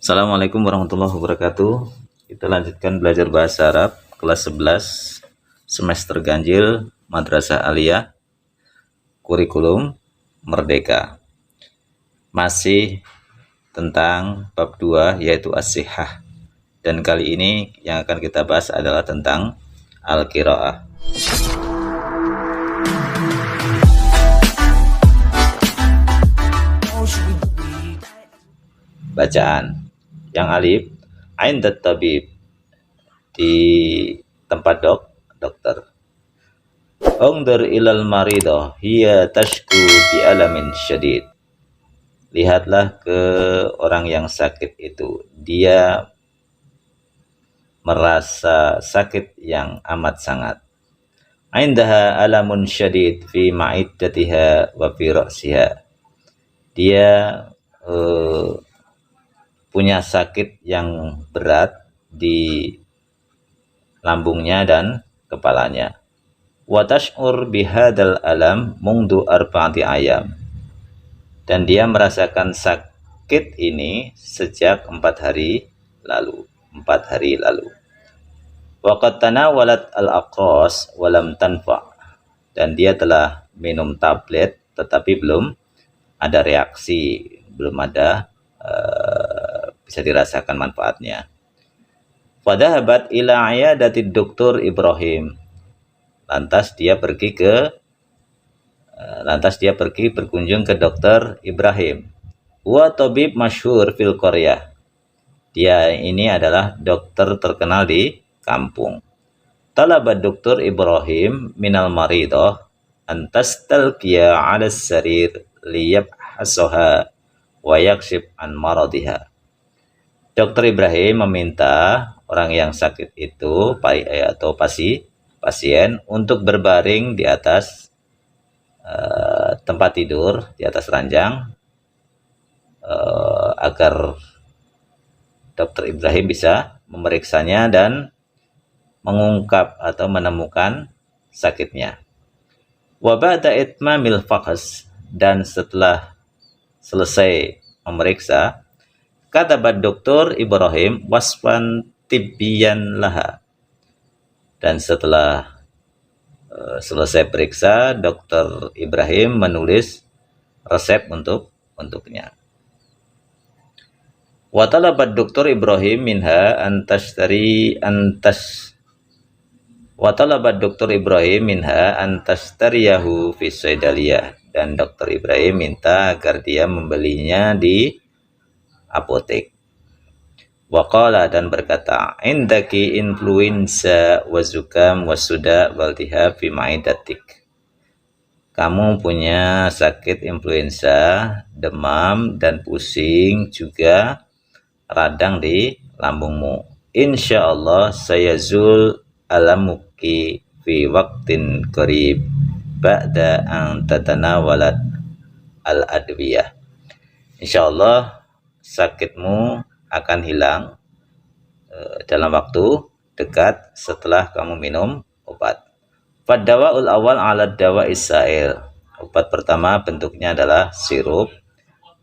Assalamualaikum warahmatullahi wabarakatuh. Kita lanjutkan belajar bahasa Arab kelas 11 semester ganjil Madrasah Aliyah kurikulum Merdeka. Masih tentang bab 2 yaitu as-sihah. Dan kali ini yang akan kita bahas adalah tentang al-qiraah. Bacaan yang alif aindat tabib, di tempat dokter. Ungdur ilal maridah hiya tashku bi alamin syadid. Lihatlah ke orang yang sakit itu, dia merasa sakit yang amat sangat. Indaha alamun syadid fi ma'iddatiha wa fi ra'siha. Dia punya sakit yang berat di lambungnya dan kepalanya. Wa tash'ur bihadal alam mundu arba'ati ayam. Dan dia merasakan sakit ini sejak 4 hari lalu. Wa qad tanawalat al-aqras wa lam tanfa'. Dan dia telah minum tablet tetapi belum ada reaksi, belum ada bisa dirasakan manfaatnya. Fadhahabat ila ayadati Dr. Ibrahim. Lantas dia pergi berkunjung ke Dr. Ibrahim. Wa tabib masyhur fil qaryah. Dia ini adalah dokter terkenal di kampung. Talaba Dr. Ibrahim minal maridah an tastalqiya 'ala as-sarir liyabhasaha wa yakshif an maradiha. Dr. Ibrahim meminta orang yang sakit itu atau pasien untuk berbaring di atas tempat tidur, di atas ranjang, agar Dr. Ibrahim bisa memeriksanya dan mengungkap atau menemukan sakitnya. Wa ba'da itmamil fahs, dan setelah selesai memeriksa, kata Dr. Ibrahim wasfan tibbiyan laha. Dan setelah selesai periksa, Dr. Ibrahim menulis resep untuknya. Wa talabat Dr. Ibrahim minha antastariyahu fi saidaliyah. Dan Dr. Ibrahim minta agar dia membelinya di apotek. Waqala, dan berkata, indaki influenza wa zukam wa suda wal tihab fi ma'idatik. Kamu punya sakit influenza, demam dan pusing, juga radang di lambungmu. Insyaallah sayazul alamuki fi waqtin qarib ba'da an tatanawalat al-adwiyah. Insyaallah sakitmu akan hilang dalam waktu dekat setelah kamu minum obat. Fadawa'ul awal 'ala dawa'is sa'il. Obat pertama bentuknya adalah sirup.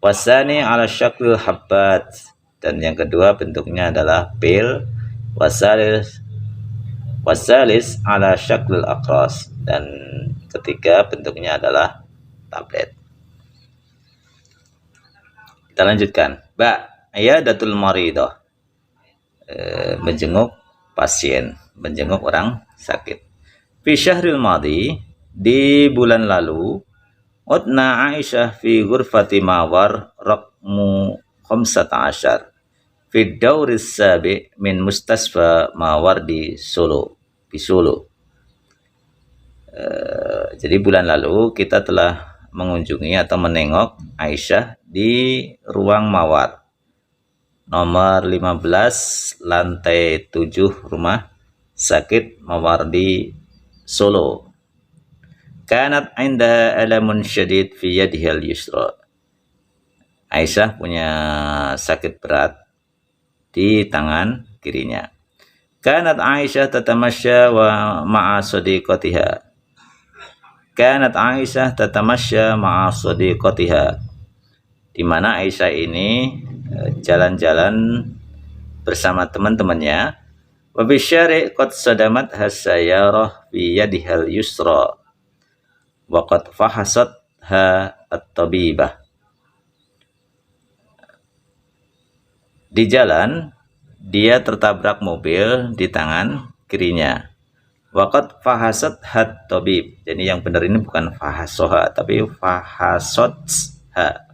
Wasani 'ala syaklil habbat, dan yang kedua bentuknya adalah pil. Wasalis 'ala syaklil aqras, dan ketiga bentuknya adalah tablet. Kita lanjutkan. Iyadatul maridah, menjenguk pasien, menjenguk orang sakit. Fi syahril madi, di bulan lalu, udna Aisyah fi ghurfati mawar raqmu 15 fi dauris sabi min mustasfa mawar di Solo. Jadi bulan lalu kita telah mengunjungi atau menengok Aisyah di ruang mawar nomor 15 lantai 7 rumah sakit mawar di Solo. Kanat inda alamun syadid fi yadihal yusra. Aisyah punya sakit berat di tangan kirinya. Kanat Aisyah tatamasya wa ma'a sadiqatiha. Di mana Aisyah ini jalan-jalan bersama teman-temannya. Wa bisyari qad sadamat hasyarah fi yadihal yusra wa qad fahasat ha at-tabibah. Di jalan dia tertabrak mobil di tangan kirinya. Waqad fahasat hat tabib. Jadi yang benar ini bukan fahasoha tapi fahasotha.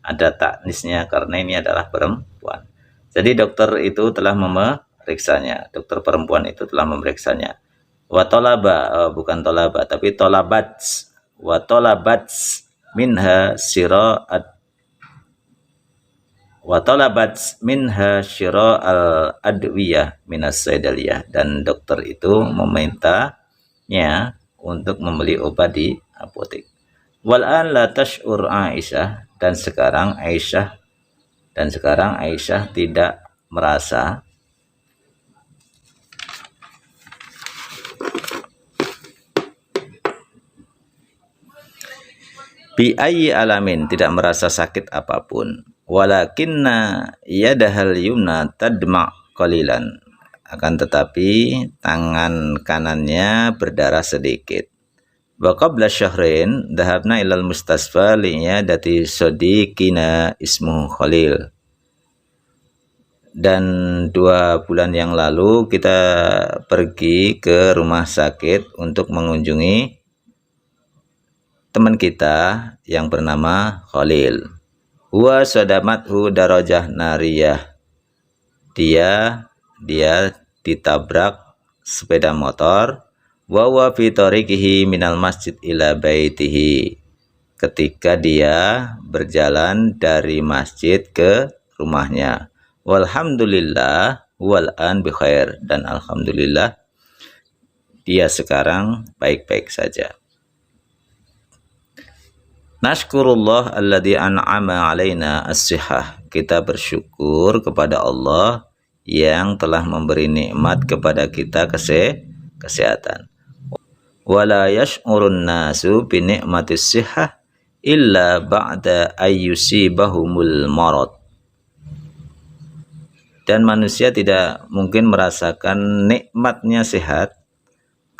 Ada taknisnya karena ini adalah perempuan. Jadi dokter itu telah memeriksanya. Dokter perempuan itu telah memeriksanya. Wa tolaba, bukan tolaba tapi tolabats. Wa tolabats minha sira'at wa talabat minha syira al-adwiyah minas saidaliyah, dan dokter itu memintanya untuk membeli obat di apotek. Wal an la tash'ur Aisyah, dan sekarang Aisyah tidak merasa bi ayyi alamin, tidak merasa sakit apapun. Walakinna yadahal yumna tadma' qalilan, akan tetapi tangan kanannya berdarah sedikit. Wa qabla syahrin dhahabna ilal mustasfa li'iyadati sadiqina ismu Khalil, dan 2 bulan yang lalu kita pergi ke rumah sakit untuk mengunjungi teman kita yang bernama Khalil. Wa sadamathu darajah nariyah, dia ditabrak sepeda motor. Wa wa fi tariqihi minal masjid ila baitihi, ketika dia berjalan dari masjid ke rumahnya. Walhamdulillah wal an bi khair, dan alhamdulillah dia sekarang baik-baik saja. Nashkurullah alladzi an'ama alaina as-sihah, kita bersyukur kepada Allah yang telah memberi nikmat kepada kita kesehatan. Wala yash'urun nasu bi ni'matis sihah illa ba'da ayyusibahumul marad, dan manusia tidak mungkin merasakan nikmatnya sehat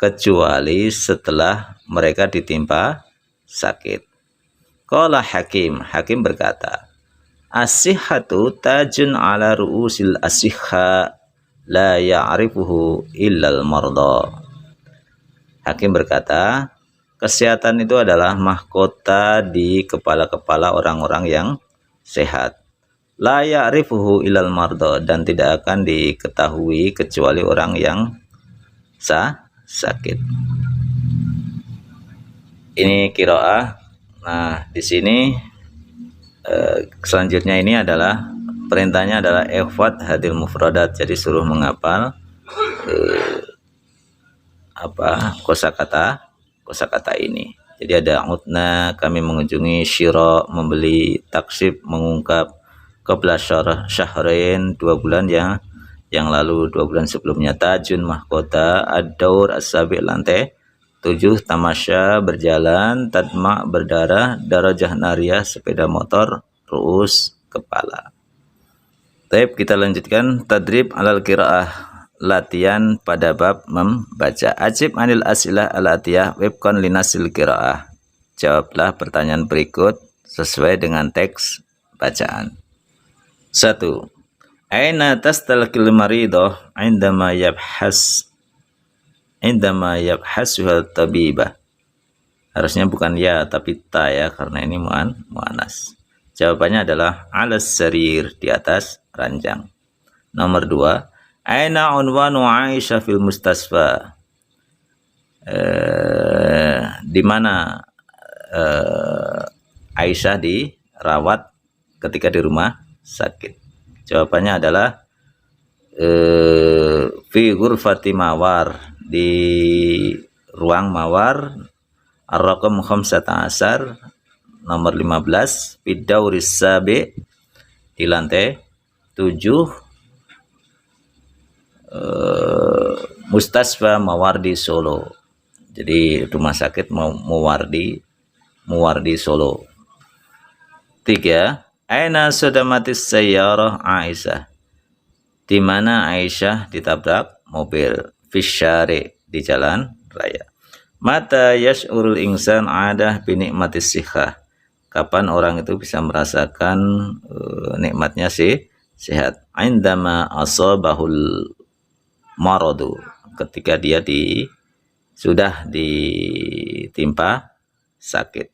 kecuali setelah mereka ditimpa sakit. Qala Hakim berkata, as-sihhatu tajun ala ru'usil as-sihha la ya'rifuhu illal marda. Hakim berkata, kesehatan itu adalah mahkota di kepala-kepala orang-orang yang sehat. La ya'rifuhu illal marda, dan tidak akan diketahui kecuali orang yang sakit. Ini qiraah. Nah, di sini selanjutnya ini adalah perintahnya adalah ihfadz hadil mufradat, jadi suruh menghafal kosakata ini. Jadi ada utna, kami mengunjungi, syira, membeli, taksib, mengungkap, qabla syahrain, 2 bulan yang lalu, 2 bulan sebelumnya, tajun, mahkota, ad-daur, as-sabi, lantai 7, tamasya, berjalan, tadma, berdarah, darajah nariyah, sepeda motor, ru'us, kepala. Baik, kita lanjutkan tadrib alal qiraah, latihan pada bab membaca. Ajib anil asilah al-atiyah webkon linasil qiraah, jawablah pertanyaan berikut sesuai dengan teks bacaan. 1. Aina tastalqil maridoh indama yabhasuhal tabibah. Harusnya bukan ya tapi ta ya, karena ini muannas. Jawabannya adalah alas sarir, di atas ranjang. Nomor 2, aina unwanu Aisyah fil mustasfa, di mana Aisyah dirawat ketika di rumah sakit. Jawabannya adalah fi ghurfati mawar, di ruang mawar, ar-raqam 15, nomor 15, bidauris sabi, di lantai 7, Mustasfa Mawardi Solo. Jadi rumah sakit Mawardi Solo. 3, Aina sodamatis sayyarah Aisyah? Di mana Aisyah ditabrak mobil? Fisyari, di jalan raya. Mata yash'urul insan adah binikmatis sihah? Kapan orang itu bisa merasakan nikmatnya sih sehat? Indama asabahul maradu, ketika dia sudah ditimpa sakit.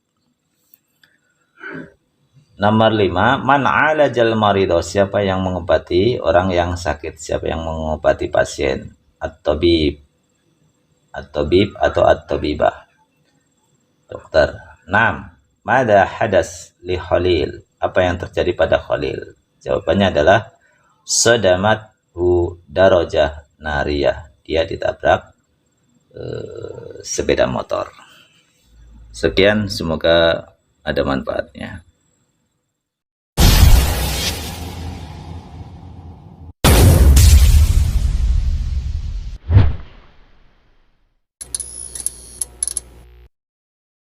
Nomor 5, man alajal marido, siapa yang mengobati orang yang sakit, siapa yang mengobati pasien? At-tabib, at-tabib atau at-tabibah, dokter. 6, mada hadas li Khalil, apa yang terjadi pada Khalil? Jawabannya adalah sodamat hu darajah nariyah, dia ditabrak sepeda motor. Sekian, semoga ada manfaatnya.